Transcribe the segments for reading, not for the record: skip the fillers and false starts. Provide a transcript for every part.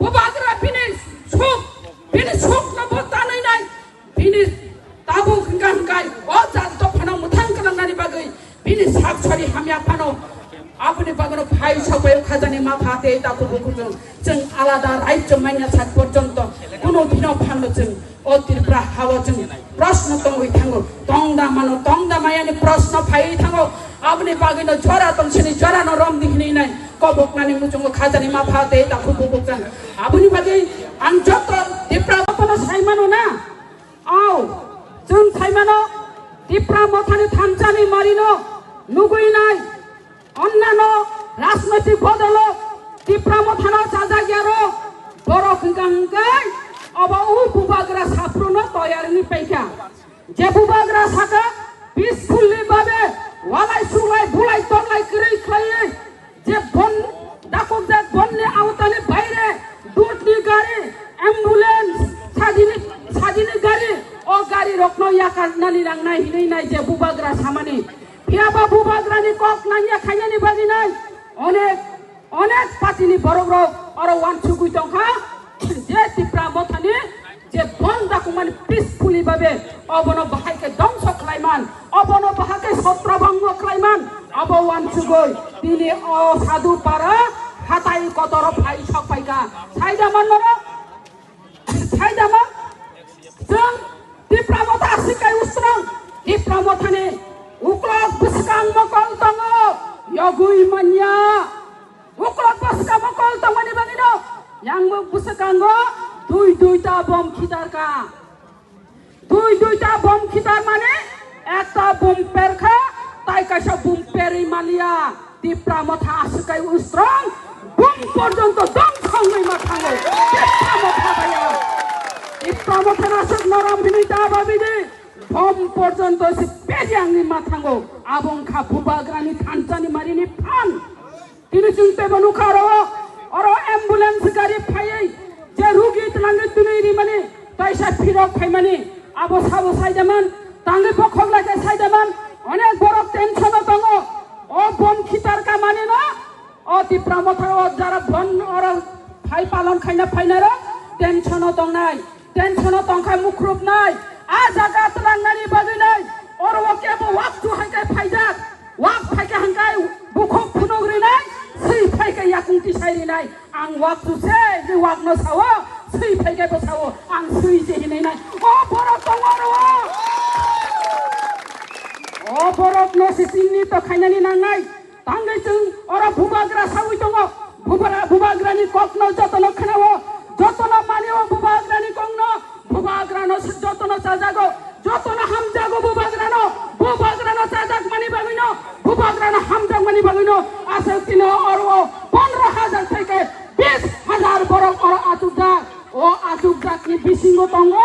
bubagra bini sok na botanai nai bini tabu hingkai o janto phano muthang kanang bagai bini sakchari hamya phano আপনি বাগানো ভাই সবাই খাজানি মা ভাতে তাকু বুকুজন जों আলাদা রাজ্য মাইনা থাক পর্যন্ত কোনো দিনও ফান্ড जों অতিপ্রা হাওয়া जों প্রশ্ন তঙ্গই থাঙ্গো তংদা মায়ানি প্রশ্ন ফাই থাঙ্গো আপনি বাগানো জরা তংসিনি জরা ন রম দিখনি নাই কবকনানি মুজং খাজানি মা ভাতে তাকু বুকুজন আপনি বাগै आं যত দিপ্রা মতন সাইমানো না আও जों সাইমানো দিপ্রা মথানি থামচানি মারিনো নুগুই নাই অন্যান্য রাজনৈতিক বদল টিপ্রামো থানা চাজাগিয়ারো বড় হিংগাই অবা উ বুবাগ্রা সাপ্রুন তয়ারিনি পাইকা যে বুবাগ্রা সাকা পিসফুলি ভাবে ওয়ালাই সুলাই বুলাই তলাই করেই খাইয়ে যে বন ডাকুক যে বন্যে আওতানি বাইরে দুটনি গাড়ি অ্যাম্বুলেন্স সাজিনি গাড়ি ও গাড়ি রকনো ইয়াকার নালি রাংনাই হিনেই নাই যে বুবাগ্রা সামানি Piaba bubagrani kok nanya khayani bagi nai onek patini borogro oro wan chugui tongkha je tipra mothani je bonda kuman peacefully babe obono bahai ke dongso khlaiman obono bahai ke sotrabang khlaiman abo wan chugoi tini o sadhu para hatai kotoro phai sok paika saida manoro saida ma jeng tipra motha asikai ustrong tipra mothani uklok buskang mokol tongo yogui manya uklok buskang mokol tongo ni bagino yang buskang go দুইটা bomb খিতার মানে একটা bomb পেরখা তাই কাইসা bomb peri Malia Tipra মথা আসকাই উস্ত্রং bomb পর্যন্ত দম খংই মাথাঙ্গো টিপ্রা মথা ভাইয়া টিপ্রা মথা নাসক নরম Binita বাবিদি bom পর্যন্ত সে পেজিয়াংনি মাথাঙ্গো আবংখা বুবাগ্রানি থানচানি মারিনি ফান তিনি চিনতে বনুখারো অরো অ্যাম্বুলেন্স গাড়ি ফাইই যে রোগী তলাঙ্গে তুলিরি মানে পয়সা ফিরক ফাইমানি আবো সাবো সাইদামান তাঙ্গে বখক লাগে সাইদামান অনেক বড় টেনশন দङ ও বম খিতার কা মানে না ও টিপ্রা মথা ও যারা বন অর ফাই পালন খাইনা ফাইনারা টেনশন দং নাই টেনশন দংখা মুখরুপ নাই आ जागा तलांगनानि बागैनाय अरवके वाक्तु हांकाय फायजाक वाक फायके हांकाय बुखौ फुनग्रिनाय सै फायके याकुंति सायरिनाय आं वाक्तु से जे वाक न सावो सै फायके बसावो आं सै जे हिनायनाय ओ बरफ दङ ओ बरफ न सिसिंनि तो खायनानि नांनाय तांगै जों अर बुबाग्रा सावै दङ बुबाग्रानि ककनो जतन खानावो जतन मानियो बुबाग्रानि ककनो bubagrano jotono chajago jotono hamjago bubagrano chajak mani bagino bubagrano hamjak mani bagino asatino oro 15000 থেকে 20000 borok oro atugdak ni bisingo tongo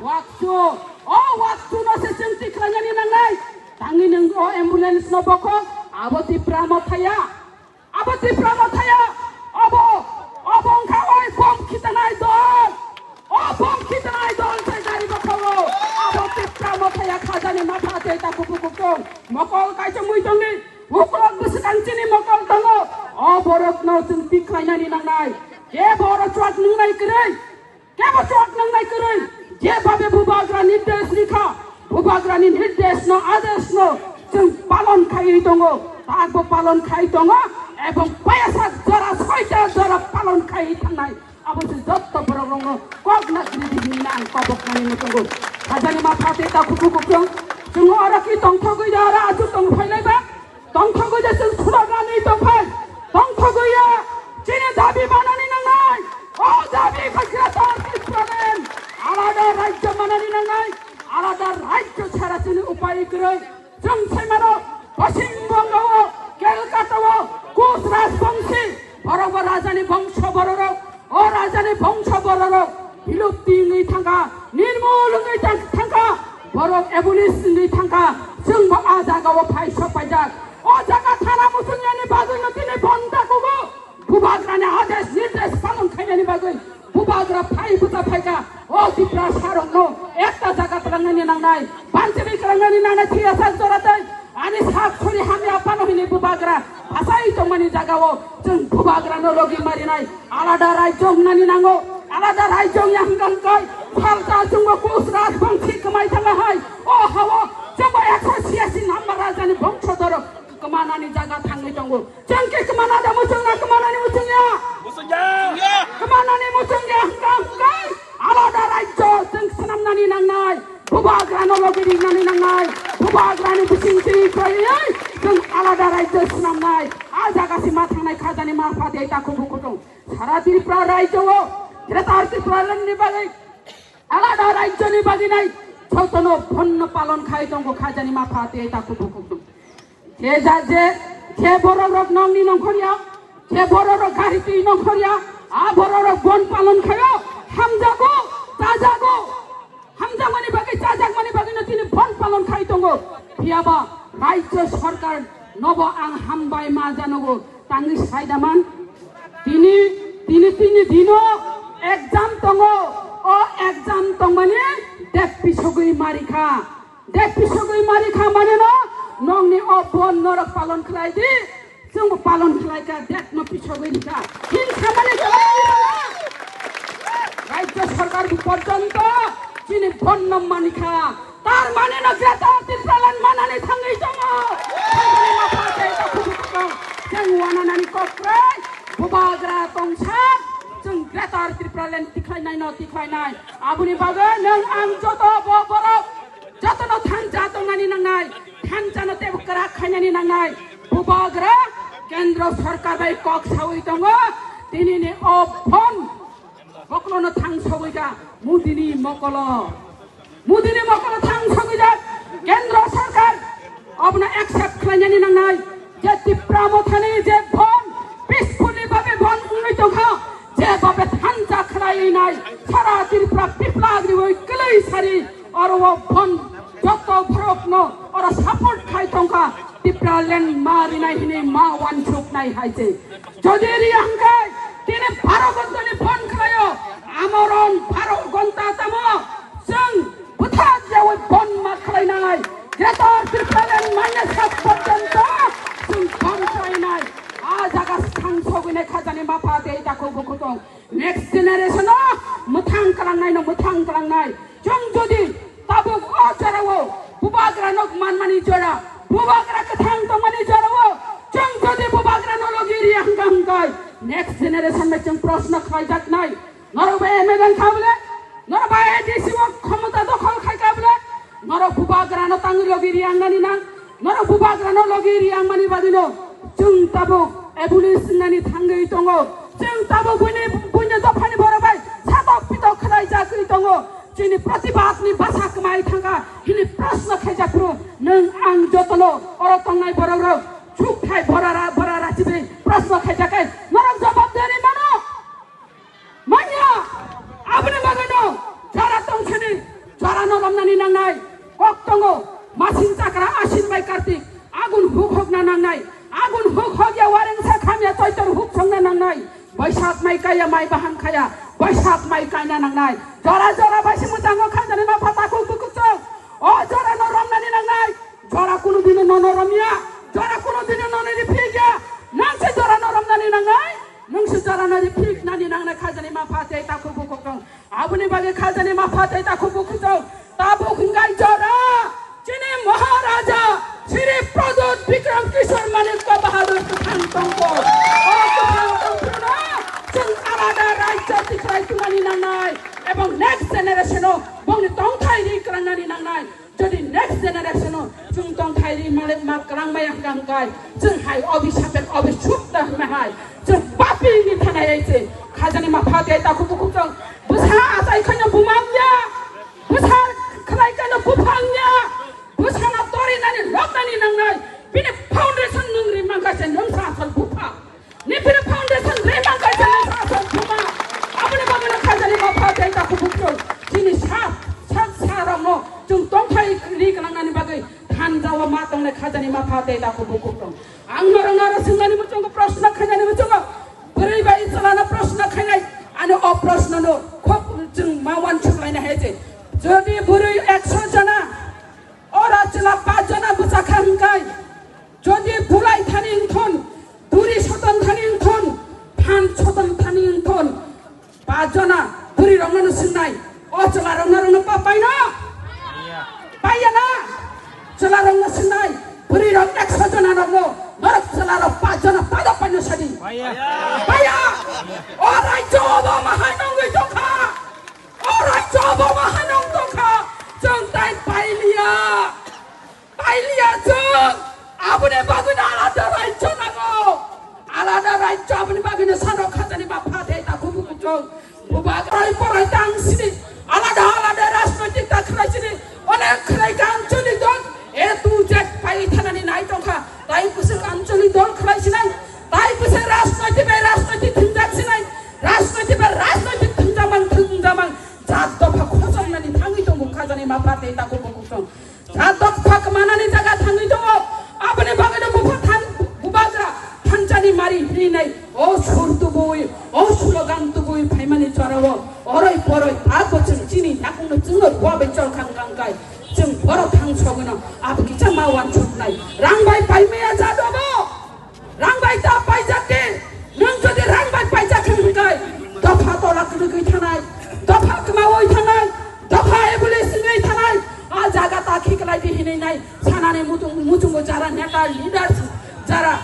waktu no se centi klangani nangai tangi nang o ambulance no boko aboti pramo thaya obong khawai bom khitanai dol bom khitanai dol sai gari bakawo aboti pramo thaya khajani matha te ta kupukung mokol kai chmui tongi ukrok buskan chini mokol tongo borok no centi klainani nangai ke boro chwat nungai krei je babe bubagra nirdesh likha bubagrani nirdesh no adesh no जों पालन खाइ दङो ताबो पालन खाइ दङ एबं पैसा जरा सयटा जरा पालन खाइ थांनाय आबो जत्त बरंग कगना दिनि नां कबकनानि नतंगो हाजानि माथा ते ता खुखुखुं जों अरा कि तंख गइया आरो आजु तंग फाइलायबा तंख गइया जों सुरागानि दफाय तंख गइया चिने दाबि बानानि नांनाय ओ दाबि खजरा तार प्रबेन आलादा राज्य मानानि नांनाय आलादा राज्य छाड़ा चिने उपाय गरै जों साइमानो पश्चिम बंग केलकाता कुच राजबंशी बरब राजानि वंश बरर ओ राजानि वंश बरर विलुप्ति नै थांगा निर्मूल नै थांगा बरब एबुलिश नै थांगा जों आ जागाव फाइ सपायजाक ओ जागा थाना मुसुनियानि बागै नतिनि बन्दाखौबो बुबाग्रानि आदेश निर्देश पालन खायनानि बागै बुबाग्रा फाइ बुजा फाइगा ओ दिप्रा सारंनो एकटा जागा तलांनानि नांनाय बानसिनि खालांनानि नांनाय थियासा जरादै आनि साखुरि हामि आपानो हिनि बुबाग्रा भासाइ तंमानि जागाव जों भुबाग्रानो लगी मारिनाय आलादा रायजो होननानै नांगौ आलादा रायजोनि हांगांखाय फालता जोंबो गुजरात बांसि कमाय थाङाहाय अ हावा जोंबो 186 नाम्बार राजानि बंशधर कमानानै जागा थाङै दङ जोंके कमानादा मुसुंना कमानानै मुसुंया कमानानै मुसुंया हांगांखाय आलादा रायजो जों सनामनानै नांनाय भुबाग्रानो लगी दिनानै नांनाय भुबाग्रानि बिसिंथि फैयै जों आलादा रायजो सनामनाय आ जागासिमा थांनाय खाजानि माफादे ताखौ बुखुदों सारा त्रिपुरा रायजोआव ग्रेटार त्रिपुरानि बागै आलादा रायजोनि बागै नाय सौतनो भन्न पालन खाय दङ खाजानि माफादे ताखौ बुखुदों जे बर' रक नंनि नखरिया जे बर' रक गारिति नखरिया आ बर' रक बन पालन खायो हामजागो जाजागो हामजागोनि बागै जाजागोनि बागै नथिनि बन पालन खाय दङ फियाबा रायजो सरकार नब आं हामबाय मा जानगो तांनि साइदामान तिनि दिनो एग्जाम दङ अ एग्जाम दं माने देख पिसगै मारिखा माने न नंनि अ बन नरक पालन खालायदि जों पालन खालायका देख न पिसगैनिका हिंसा माने रायजो सरकार पर्यन्त तिनि बन मानिखा तार माने न ग्रेटार त्रिपुरालान मानानै थाङै दङ जों वानानानि कक्राय भुबाग्रा तंसा जों ग्रेटार त्रिपुरालान तिख्लायनाय आबुनि बागै नों आं जत बर' जतनो थांजा दंनानै नांनाय थांजानो तेबो करा खायनानै नांनाय भुबाग्रा केन्द्र सरकार बाय कक सावै दङ दिनैनि अ फन मकलनो थांसौैगा मुदिनि मकल थांसौैजा केन्द्र सरकार अपना एक्सेप्ट खालायनानै नांनाय जे त्रिपुरा मथानि जे फन पिसफुलि बाबे फन उंनै दंखा जे बाबे थांजा खालायनाय सारा त्रिपुरा पिपलाग्रिवै कलै सारि और वो फन जत फरकनो और सापोर्ट खाय दंखा त्रिपुरा लेन्ड मारिनाय हिनि मा वानसुकनाय हायजे যদি রিয়াঙ্গাই তিনি 12 ঘন্টাनि ফোन खालायो आमरन 12 घन्टा तामो जों बुथा जेव फन मा खालायनाय ग्रेटार त्रिपुरालेन माने सात पर्यन्त जों फन खालायनाय आ जागा थांसगैनाय खाजानि माफा दे दाखौ बुखुदों नेक्स्ट जेनेरेशन मोथां खालांनाय जों जुदि ताबो अजरावो भुबाग्रा नक मानमानि जरा भुबाग्रा कथां दंमानि जरावो जों जुदि भुबाग्रा नलगिरि हांगाय नेक्स्ट जेनेरेशन में जों प्रश्न खायजाक नाय नरबे एमएलए खाबले नरबे एडीसी क्षमता दखल खायकाबले नर भुबाग्रा न तांग लगिरि आंगानि ना नर भुबाग्रा न लगिरि आंगानि बादिनो जों ताबो एबुलिशननि थांगै दङ जों ताबो बुइने दफानि बरबाय सादक पिदक खालायजाकै दङ जोंनि प्रतिबादनि भाषा कमाय थांगा हिनि प्रश्न खायजाफ्रु नों आं जतनो अरतंनाय बररो छुकथाय भरा राचिबे प्रश्न खायजाकै नरक जवाब देनि मानो मान्या आबने बागनो जरा तंछनि जरा नरमनानि नांनाय कक दङ मासिन जाग्रा आसिन बाय कार्तिक आगुन हुक हगना नांनाय आगुन हुक हगिया वारेंसा खामिया तयतर हुक संना नांनाय बैसाग माइ गाया माइ बाहान खाया बैसाग माइ गायना नांनाय जरा बायसे मोजां खाजानि मा फाताखौ बुकुचो अ जरा नरमनानि नांनाय जरा कुनु दिन नरमिया जरा कुनु दिन नननि फिगिया नांसे जरा नरमनानि नांनाय नोंसो जरा ननि फिगनानि नांनाय खाजानि मा फाते ताखौ बुकुचो आबुनि बागे खाजानि मा फाते ताखौ बुकुचो ताबु खुंगाय जरा जिनि महाराजा श्री प्रदोत विक्रम किशोर मानिक बहादुर खान तंको अ खान तंको जों आलादा रायजो तिख्राय तुमानि नांनाय एवं नेक्स्ट जेनेरेशन बंनि तंथायरि क्रांनानि नांनाय जदि नेक्स्ट जेनेरेशन जों तंथायरि मालिक मा क्रांबाय हांगाय जों हाय अभिशापेक अभिशुप्त हमाय जों पापिनि थानाय आइसे खाजानि मा फादे ताखौ बुकुचों बुसा आजाय खैनो बुमांया बुसा खलायखैनो बुफांया बुसाना तरिनानि लकनानि नांनाय बिनि फाउन्डेशन नंरि मांगासे नोंसा आसल बुफा निफिर फाउन्डेशन रे मांगासे नोंसा आसल बुमा आबने बागना खाजानि मा फादे ताखौ बुकुचों जिनि सात सारंनो जों तंथाय रिगलांनानि बागै थानजावा मा दंनाय खाजानि मा फादे ताखौ बुकुचों आं नरंगारा सोंनानि मुचों प्रश्न खायनानि मुचों बोरै बाय चलाना प्रश्न खायनाय आरो अ प्रश्ननो खब जों मावान छुलायना हेजे जदि बोरै 100 जना ओरा चला 5 जना बुचाखांगाय जदि बुलाय थानि इंथन दुरि सतन थानि इंथन Pajona puri rongan senai oh celarong papai na payana celarong senai puri rong eksajona rongo barak celarong pajona pada panyo sadi paya orai coba mahanong doka orai coba mahanong doka jengtai pailia jeng abune baguna alada raico nago alada raico abune baguna sano khazani bapa dei ta kubu kucong bubag rai porai tang sini alada rasmati ta khlai sini onek khlai gang choli dol e tu jet pai thanani nai tongkha tai pusek ancholi dol khlai sinai tai pusek rasmati thunjak sinai rasmati thunjamang jat dofa khojong nani thangi tong khazani bapa dei ta kubu kucong jat dofa kmanani jaga thangi tong abune bagana bubagra thanjani mari hinai o surtu boi o slogan tu boi phaimani charawo oroi poroi akochung chini yakung chungno bobe chol khang kai chung boro thang chogna ab kicha mawan chotnai rangbai paimeya jadobo rangbai ta paijake nang jodi rangbai paijakhang kai dofa tola kudui thanai dofa kmawoi thanai dofa ebule singai thanai a jaga ta khiklai dihinai nai sanane mutung jara neta leader jara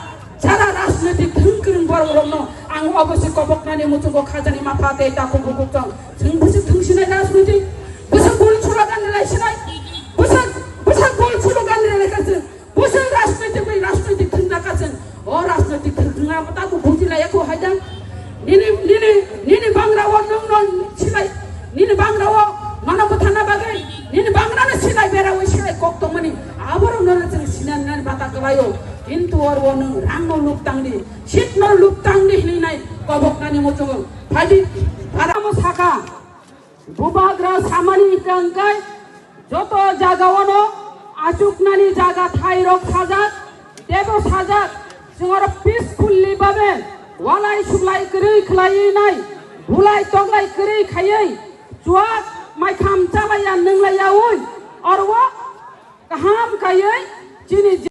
राजनीतिक थंकring बरगरनो आं अबसे कबकनानि मुथुको खाजानि माफाते ताको बुकुक्तं जों बुसे थंसिनाय राजनीतिक बुसे गल सुलागान रायसिनाय बुसे गल सुलागान रायखासो बुसे राजनीतिक थंदाकासो ओ राजनीतिक थंगा ताको बुजिलायको हायदां निनि बांग्राव नों सिलाय निनि बांग्राव मानव थाना बागै निनि बांग्रानो सिलाय बेरावै सिलाय कक्तमनि आबरो नले जों सिनाननानै बाता गलायो কিন্তু আর ওনো রাঙ্গো লুকতাংনি শীতনো লুকতাংনি হিনাই কবকনানি মচং ফাইদি ভারামো সাকা বুবাগ্রা সামানি টাঙ্কাই যত জাগাওনো আচুকনানি জায়গা থাইরক সাজাত দেব সাজাত जोंर পিসফুললি ভাবে ওয়ালাই সুলাই কरै খলাই নাই ভুলাই তগলাই কरै খাयै जुआत माइखाम चालाया नंलाया ओइ और वो कहाम खायै जिनि